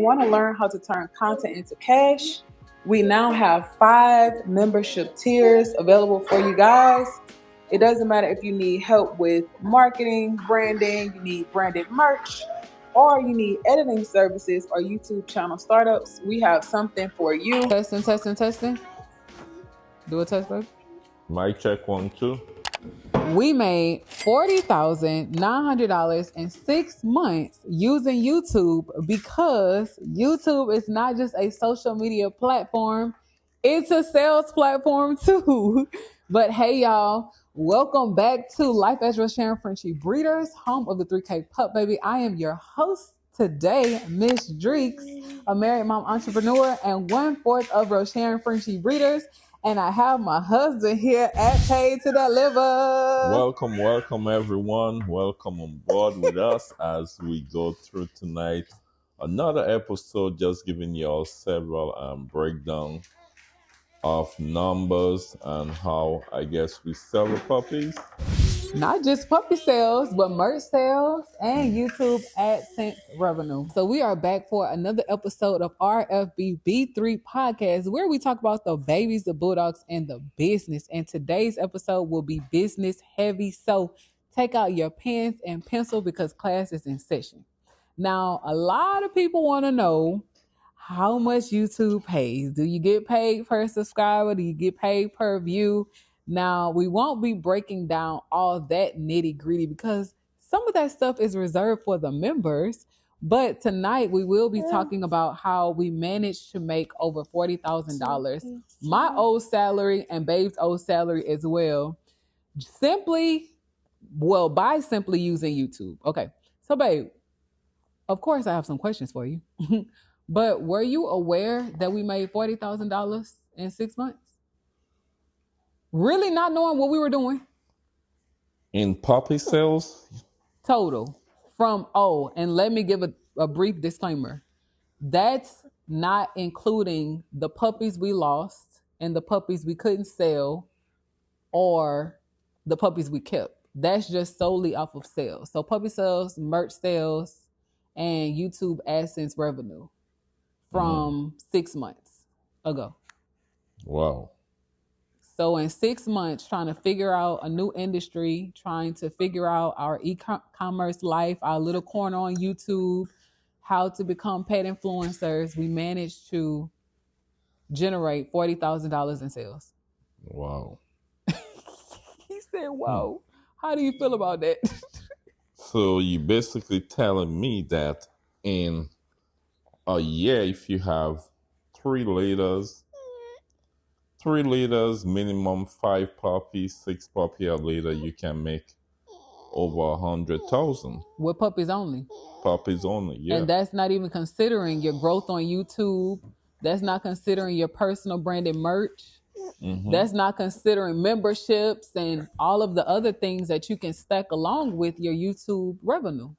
want to learn how to turn content into cash, we now have 5 membership tiers available for you guys. It doesn't matter if you need help with marketing, branding, you need branded merch, or you need editing services or YouTube channel startups. We have something for you. Testing. Do a test, baby. Mic check 1, 2. We made $40,900 in 6 months using YouTube because YouTube is not just a social media platform, it's a sales platform too. But hey, y'all, welcome back to Life as Rosharon Frenchie Breeders, home of the 3K Pup Baby. I am your host today, Miss Dreeks, a married mom entrepreneur and 1/4 of Rosharon Frenchie Breeders. And I have my husband here at Paid to Deliver. Welcome everyone. Welcome on board with us as we go through tonight. Another episode just giving y'all several breakdown of numbers and how I guess we sell the puppies. Not just puppy sales, but merch sales and YouTube AdSense revenue. So we are back for another episode of RFB B3 Podcast, where we talk about the babies, the Bulldogs, and the business. And today's episode will be business heavy. So take out your pens and pencil because class is in session. Now, a lot of people want to know how much YouTube pays. Do you get paid per subscriber? Do you get paid per view? Now, we won't be breaking down all that nitty gritty because some of that stuff is reserved for the members. But tonight we will be talking about how we managed to make over $40,000. My old salary and Babe's old salary as well. By simply using YouTube. Okay. So Babe, of course I have some questions for you. But were you aware that we made $40,000 in 6 months? Really not knowing what we were doing? In puppy sales? Total. And let me give a brief disclaimer. That's not including the puppies we lost and the puppies we couldn't sell or the puppies we kept. That's just solely off of sales. So puppy sales, merch sales, and YouTube AdSense revenue from 6 months ago. Wow. So in 6 months, trying to figure out a new industry, trying to figure out our e-commerce life, our little corner on YouTube, how to become pet influencers, we managed to generate $40,000 in sales. Wow. He said, whoa. How do you feel about that? So you basically telling me that in a year, if you have 3 litters, minimum 5 puppies, 6 puppies a litter, you can make over 100,000. With puppies only. Puppies only, yeah. And that's not even considering your growth on YouTube. That's not considering your personal branded merch. Mm-hmm. That's not considering memberships and all of the other things that you can stack along with your YouTube revenue.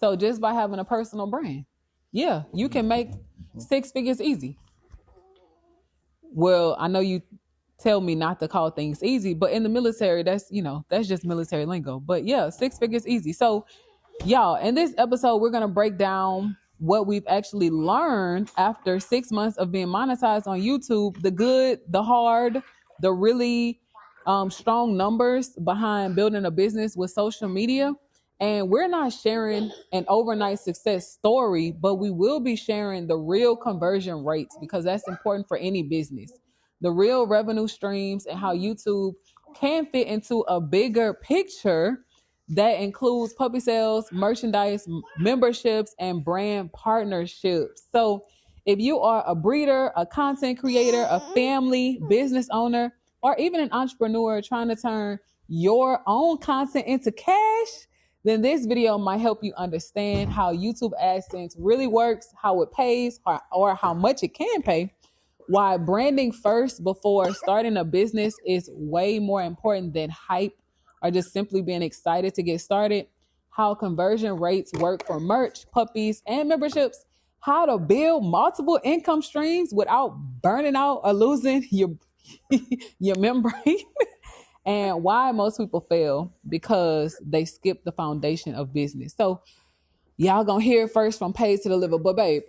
So just by having a personal brand, yeah, you can make 6 figures easy. Well, I know you tell me not to call things easy, but in the military, that's just military lingo. But yeah, 6 figures easy. So y'all, in this episode, we're going to break down what we've actually learned after 6 months of being monetized on YouTube, the good, the hard, the really strong numbers behind building a business with social media. And we're not sharing an overnight success story, but we will be sharing the real conversion rates because that's important for any business. The real revenue streams and how YouTube can fit into a bigger picture that includes puppy sales, merchandise, memberships, and brand partnerships. So if you are a breeder, a content creator, a family business owner, or even an entrepreneur trying to turn your own content into cash, then this video might help you understand how YouTube AdSense really works, how it pays, or how much it can pay, why branding first before starting a business is way more important than hype or just simply being excited to get started, how conversion rates work for merch, puppies, and memberships, how to build multiple income streams without burning out or losing your membrane. And why most people fail because they skip the foundation of business. So Y'all gonna hear it first from Paid to Deliver. But babe,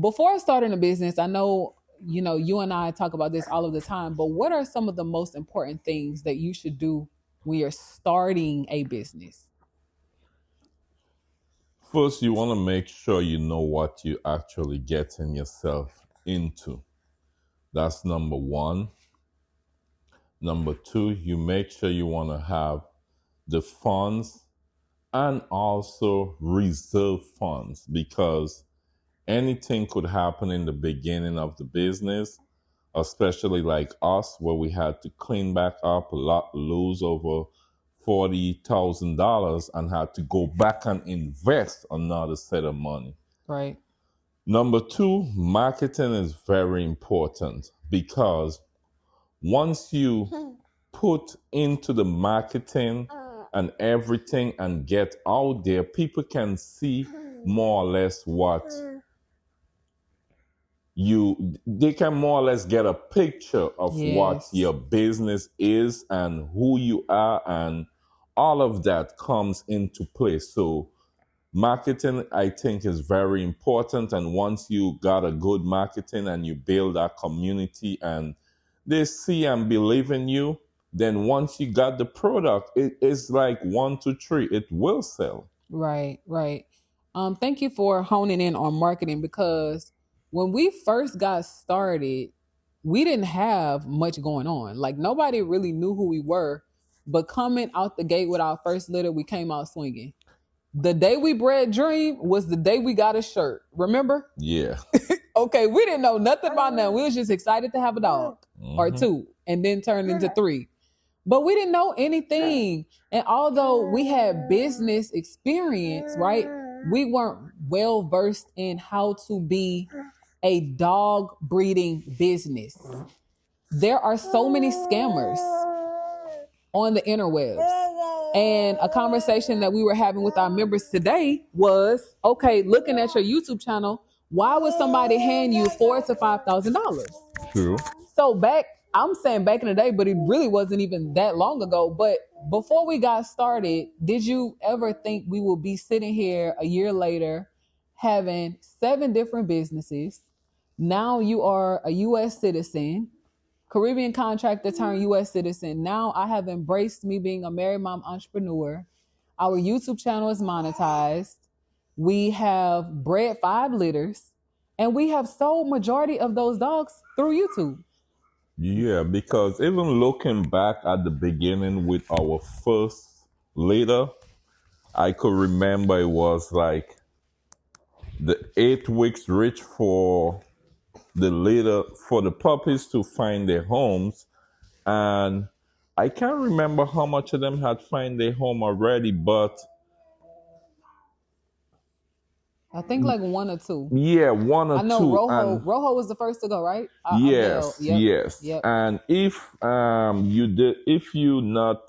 before starting a business, I know, you and I talk about this all of the time, but what are some of the most important things that you should do when you're starting a business? First, you want to make sure you know what you actually getting yourself into. That's number one. Number two, you make sure you want to have the funds and also reserve funds, because anything could happen in the beginning of the business, especially like us, where we had to clean back up, lose over $40,000 and had to go back and invest another set of money. Right. Number two, marketing is very important, because once you put into the marketing and everything and get out there, people can see more or less what they can more or less get a picture of what your business is and who you are, and all of that comes into play. So marketing, I think, is very important. And once you got a good marketing and you build that community and they see and believe in you, then once you got the product, it is like 1, 2, 3, it will sell. Right. Thank you for honing in on marketing, because when we first got started, we didn't have much going on. Like, nobody really knew who we were, but coming out the gate with our first litter, we came out swinging. The day we bred Dream was the day we got a shirt. Remember? Yeah. Okay, we didn't know nothing about that. We was just excited to have a dog or two, and then turned into 3. But we didn't know anything. And although we had business experience, right, we weren't well versed in how to be a dog breeding business. There are so many scammers on the interwebs. And a conversation that we were having with our members today was, okay, looking at your YouTube channel, why would somebody hand you $4,000 to $5,000? True. So I'm saying back in the day, but it really wasn't even that long ago. But before we got started, did you ever think we would be sitting here a year later having 7 different businesses? Now you are a U.S. citizen, Caribbean contractor turned U.S. citizen. Now I have embraced me being a married mom entrepreneur. Our YouTube channel is monetized. We have bred 5 litters, and we have sold majority of those dogs through YouTube. Yeah, because even looking back at the beginning with our first litter, I could remember it was like the 8 weeks reach for the litter, for the puppies to find their homes. And I can't remember how much of them had found their home already, but I think like 1 or 2. Yeah, 1 or 2. I know Rojo was the first to go, right? Yes. And if if you not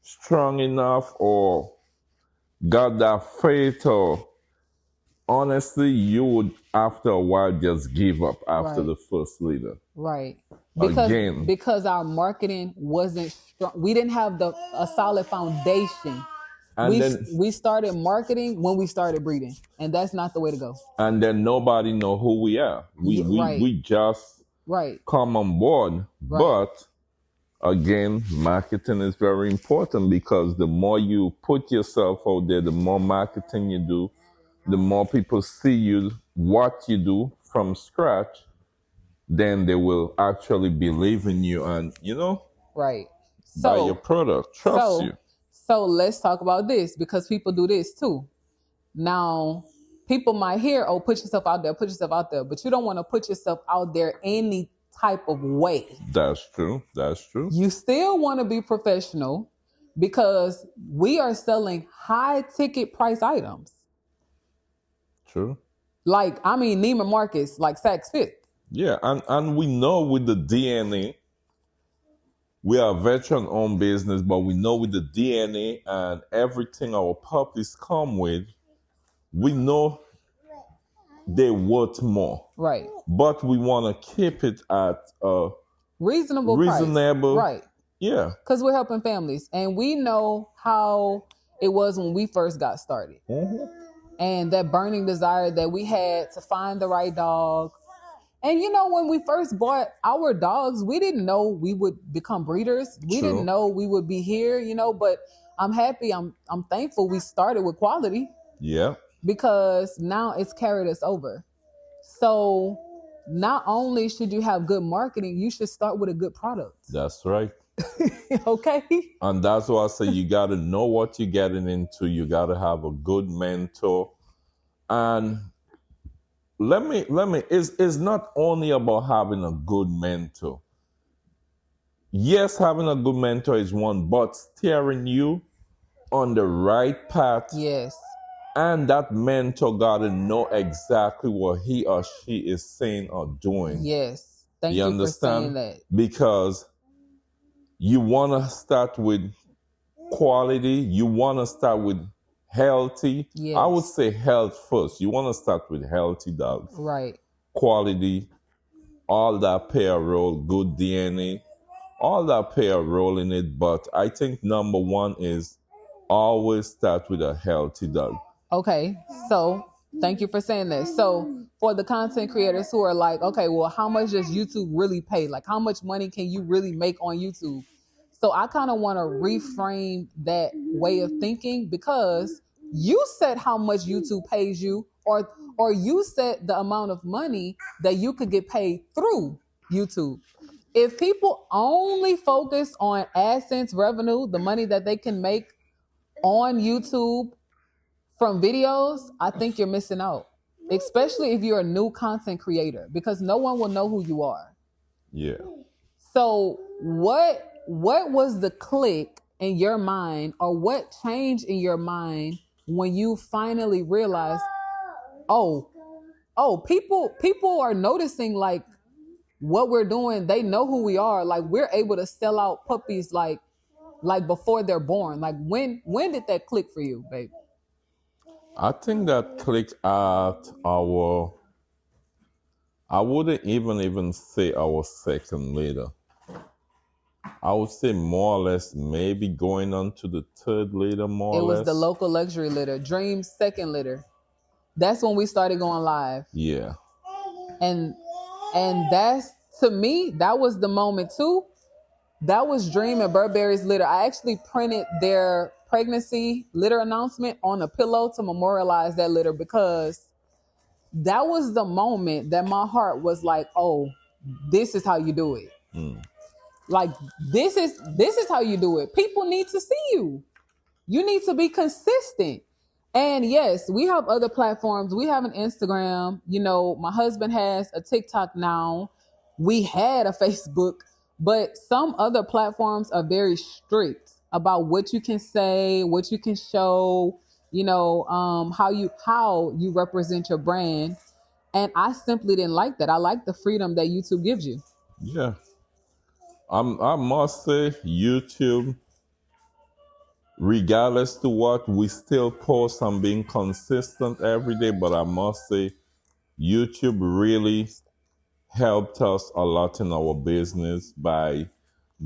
strong enough or got that faith, or honestly, you would after a while just give up after the first litter. Right. Because our marketing wasn't strong. We didn't have a solid foundation. And we started marketing when we started breeding, and that's not the way to go. And then nobody know who we are. We just come on board. Right. But again, marketing is very important, because the more you put yourself out there, the more marketing you do, the more people see you, what you do from scratch, then they will actually believe in you and, buy your product, trust you. So let's talk about this, because people do this too. Now, people might hear, oh, put yourself out there, but you don't want to put yourself out there any type of way. That's true. You still want to be professional, because we are selling high ticket price items. True. Like, Neiman Marcus, like Saks Fifth. Yeah, and we know with the DNA, we are a veteran-owned business, but we know with the DNA and everything our puppies come with, we know they're worth more. Right. But we want to keep it at a reasonable price. Right. Yeah. Because we're helping families. And we know how it was when we first got started. Mm-hmm. and that burning desire that we had to find the right dog. And when we first bought our dogs, we didn't know we would become breeders. We True. didn't know we would be here, but I'm happy. I'm thankful we started with quality. Yeah. Because now it's carried us over. So not only should you have good marketing, you should start with a good product. That's right. Okay. And that's why I say you got to know what you're getting into. You got to have a good mentor. And it's not only about having a good mentor. Yes, having a good mentor is one, but steering you on the right path. Yes. And that mentor got to know exactly what he or she is saying or doing. Yes. Thank you for saying that. Because you want to start with quality. You want to start with healthy. Yes. I would say health first. You want to start with healthy dogs. Right. Quality, all that play a role, good DNA, all that play a role in it. But I think number one is always start with a healthy dog. Okay, so thank you for saying that. So for the content creators who are like, okay, well, how much does YouTube really pay? Like, how much money can you really make on YouTube? So I kind of want to reframe that way of thinking, because you said how much YouTube pays you, or you said the amount of money that you could get paid through YouTube. If people only focus on AdSense revenue, the money that they can make on YouTube from videos, I think you're missing out, especially if you're a new content creator, because no one will know who you are. Yeah. So what was the click in your mind, or what changed in your mind when you finally realized, oh, people are noticing like what we're doing. They know who we are. Like, we're able to sell out puppies like before they're born. Like, when did that click for you, babe? I think that clicked at I wouldn't even say our second litter. I would say more or less maybe going on to the third litter, more or less. It was the local luxury litter, Dream's second litter. That's when we started going live. Yeah. And that's, to me, that was the moment too. That was Dream and Burberry's litter. I actually printed their pregnancy litter announcement on a pillow to memorialize that litter, because that was the moment that my heart was like, oh, this is how you do it. Like, this is how you do it. People need to see you. You need to be consistent. And yes, we have other platforms. We have an Instagram. My husband has a TikTok now. We had a Facebook, but some other platforms are very strict about what you can say, what you can show, how you represent your brand. And I simply didn't like that. I like the freedom that YouTube gives you. Yeah. I must say YouTube, regardless to what, we still post on being consistent every day, but I must say YouTube really helped us a lot in our business by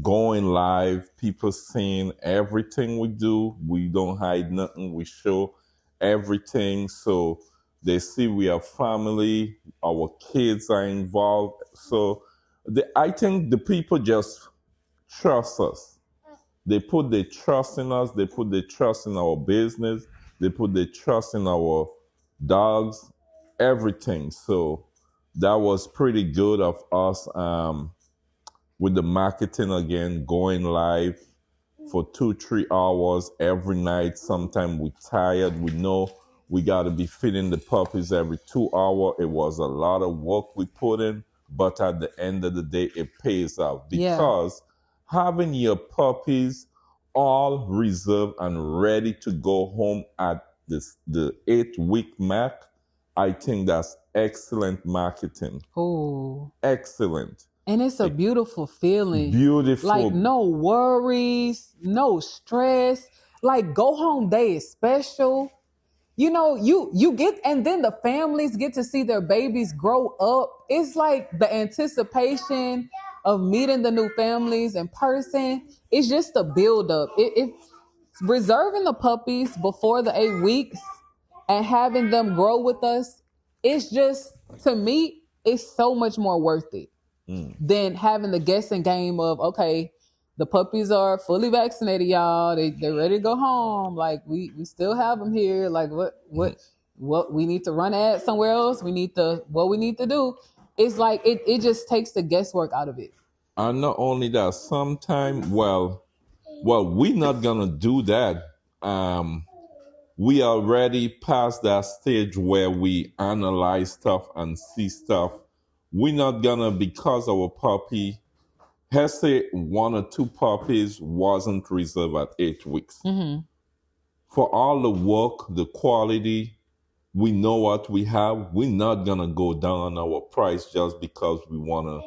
going live, people seeing everything we do. We don't hide nothing. We show everything. So they see we have family, our kids are involved. So I think the people just trust us. They put their trust in us. They put their trust in our business. They put their trust in our dogs, everything. So that was pretty good of us with the marketing again, going live for 2-3 hours every night. Sometimes we're tired. We know we got to be feeding the puppies every 2 hours. It was a lot of work we put in, but at the end of the day, it pays off, because having your puppies all reserved and ready to go home at the 8-week mark, I think that's excellent marketing. Oh, excellent. And it's a beautiful feeling. Beautiful. Like, no worries, no stress. Like, go home day is special. You get, and then the families get to see their babies grow up. It's like the anticipation of meeting the new families in person. It's just a build up. It's reserving the puppies before the 8 weeks and having them grow with us, it's just, to me, it's so much more worth it than having the guessing game of, okay, the puppies are fully vaccinated, y'all. They're ready to go home. Like we still have them here. Like what we need to run ads somewhere else. What we need to do. It's like it just takes the guesswork out of it. And not only that, sometime we're not gonna do that. We already past that stage where we analyze stuff and see stuff. We're not gonna, because our puppy, let's say 1 or 2 puppies wasn't reserved at 8 weeks. For all the work, the quality, we know what we have. We're not gonna go down on our price just because we want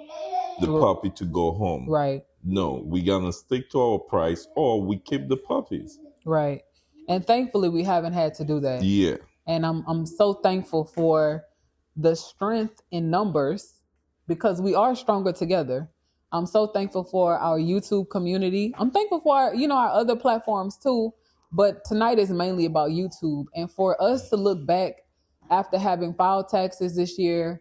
the puppy to go home. Right. No, we're gonna stick to our price, or we keep the puppies. Right. And thankfully we haven't had to do that. Yeah. And I'm so thankful for the strength in numbers, because we are stronger together. I'm so thankful for our YouTube community. I'm thankful for our other platforms too. But tonight is mainly about YouTube. And for us to look back after having filed taxes this year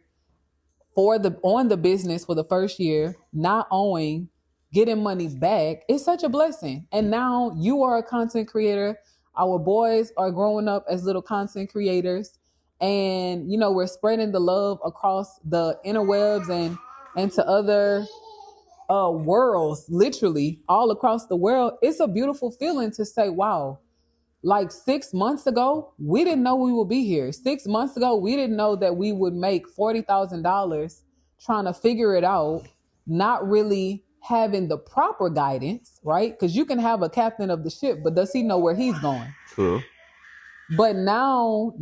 on the business for the first year, not owing, getting money back, it's such a blessing. And now you are a content creator. Our boys are growing up as little content creators. And, we're spreading the love across the interwebs and to other worlds, literally all across the world. It's a beautiful feeling to say, wow, like 6 months ago, we didn't know we would be here. 6 months ago, we didn't know that we would make $40,000 trying to figure it out, not really having the proper guidance, right? Because you can have a captain of the ship, but does he know where he's going? True. But now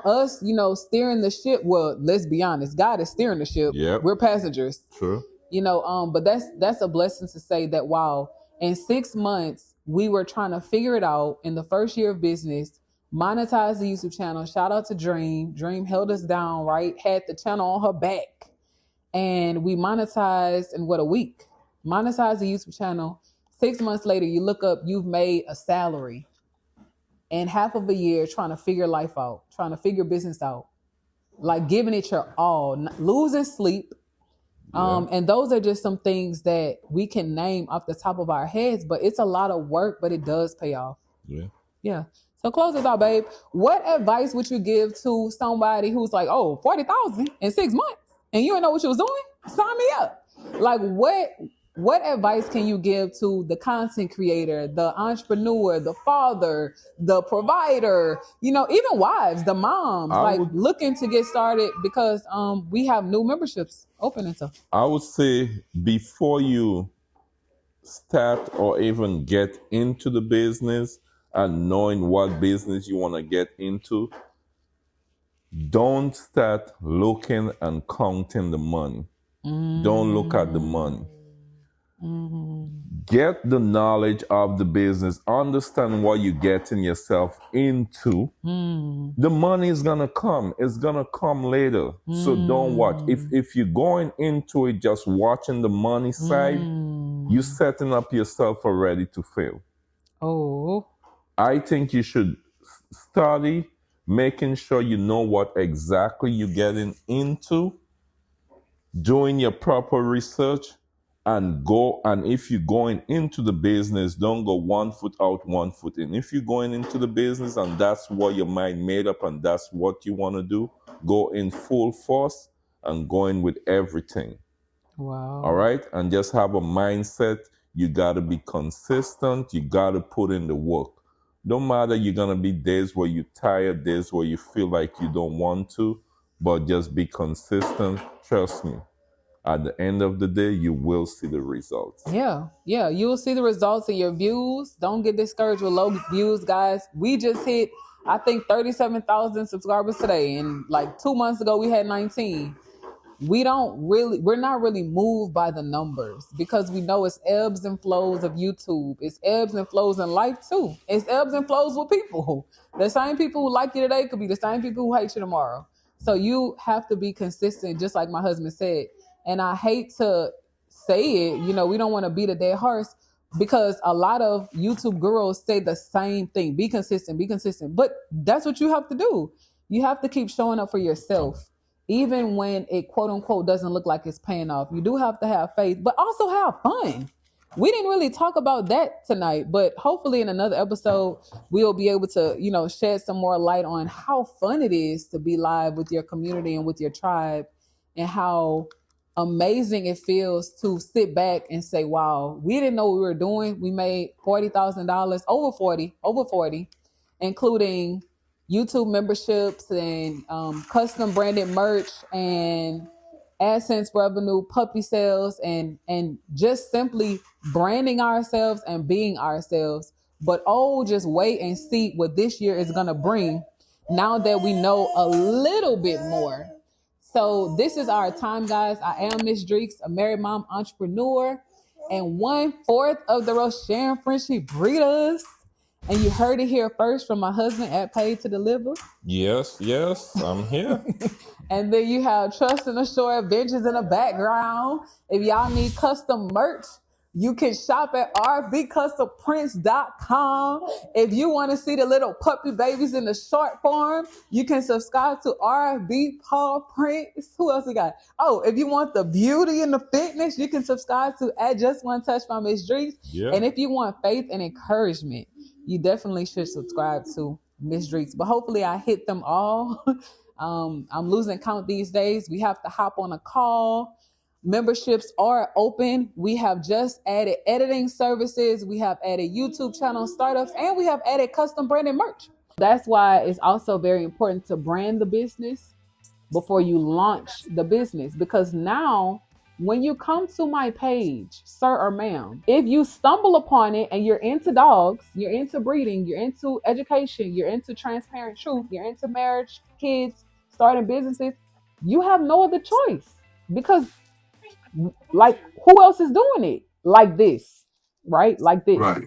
us, steering the ship. Well, let's be honest, God is steering the ship. Yep. We're passengers. True. But that's a blessing to say that, wow, in 6 months, we were trying to figure it out in the first year of business, monetize the YouTube channel. Shout out to Dream. Dream held us down, right? Had the channel on her back. And we monetized in a week. Monetize the YouTube channel. 6 months later, you look up, you've made a salary. And half of a year trying to figure life out, trying to figure business out, like giving it your all, losing sleep. And those are just some things that we can name off the top of our heads, but it's a lot of work, but it does pay off. Yeah. So close us out, babe. What advice would you give to somebody who's like, oh, 40,000 in 6 months and you didn't know what you was doing? Sign me up. Like what advice can you give to the content creator, the entrepreneur, the father, the provider, even wives, the moms, looking to get started, because we have new memberships open and stuff? I would say, before you start or even get into the business and knowing what business you want to get into, don't start looking and counting the money. Don't look at the money. Get the knowledge of the business. Understand what you're getting yourself into. The money is gonna come. It's gonna come later. So don't watch. If you're going into it just watching the money side, you're setting up yourself already to fail. Oh. I think you should study, making sure you know what exactly you're getting into, doing your proper research, and if you're going into the business, don't go 1 foot out, 1 foot in. If you're going into the business and that's what your mind made up and that's what you want to do, go in full force and go in with everything. Wow. All right? And just have a mindset. You got to be consistent. You got to put in the work. Don't matter, you're going to be days where you're tired, days where you feel like you don't want to, but just be consistent. Trust me. At the end of the day, you will see the results. Yeah. You will see the results in your views. Don't get discouraged with low views, guys. We just hit, I think, 37,000 subscribers today. And like 2 months ago, we had 19. We're not really moved by the numbers, because we know it's ebbs and flows of YouTube. It's ebbs and flows in life too. It's ebbs and flows with people. The same people who like you today could be the same people who hate you tomorrow. So you have to be consistent, just like my husband said. And I hate to say it, we don't want to beat a dead horse, because a lot of YouTube gurus say the same thing. Be consistent. But that's what you have to do. You have to keep showing up for yourself, even when it quote unquote doesn't look like it's paying off. You do have to have faith, but also have fun. We didn't really talk about that tonight, but hopefully in another episode, we'll be able to, shed some more light on how fun it is to be live with your community and with your tribe, and how amazing it feels to sit back and say, wow, we didn't know what we were doing. We made $40,000, over 40, including YouTube memberships and custom branded merch and AdSense revenue, puppy sales, and just simply branding ourselves and being ourselves. But just wait and see what this year is going to bring now that we know a little bit more. So this is our time, guys. I am Miss Dreeks, a married mom entrepreneur, and 1/4 of the Rosharon Frenchie Breeders. And you heard it here first from my husband at Paid to Deliver. Yes, I'm here. And then you have Trust and Assured Adventures in the background. If y'all need custom merch, you can shop at rfbcustomprints.com. If you want to see the little puppy babies in the short form, you can subscribe to RFB Paw Prints. Who else we got? Oh, if you want the beauty and the fitness, you can subscribe to at Just One Touch by Miss Dreeks. Yeah. And if you want faith and encouragement, you definitely should subscribe to Miss Dreeks. But hopefully I hit them all. I'm losing count these days. We have to hop on a call. Memberships are open. We have just added editing services. We have added YouTube channel startups, and we have added custom branded merch. That's why it's also very important to brand the business before you launch the business, because now when you come to my page, sir or ma'am, if you stumble upon it and you're into dogs, you're into breeding, you're into education, you're into transparent truth, you're into marriage, kids, starting businesses, you have no other choice, because like, who else is doing it like this, right? Like this. Right.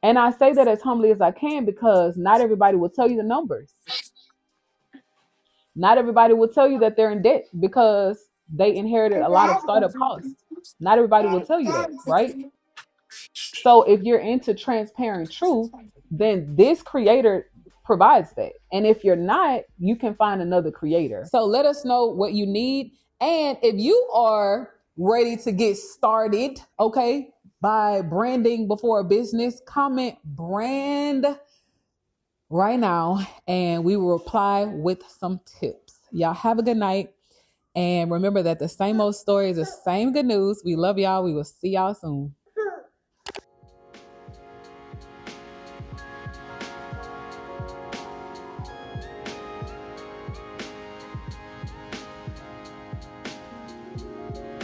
And I say that as humbly as I can, because not everybody will tell you the numbers. Not everybody will tell you that they're in debt because they inherited a lot of startup costs. Not everybody will tell you that, right? So if you're into transparent truth, then this creator provides that. And if you're not, you can find another creator. So let us know what you need. And if you are ready to get started, okay, by branding before a business, comment brand right now, and we will reply with some tips. Y'all have a good night. And remember that the same old story is the same good news. We love y'all. We will see y'all soon.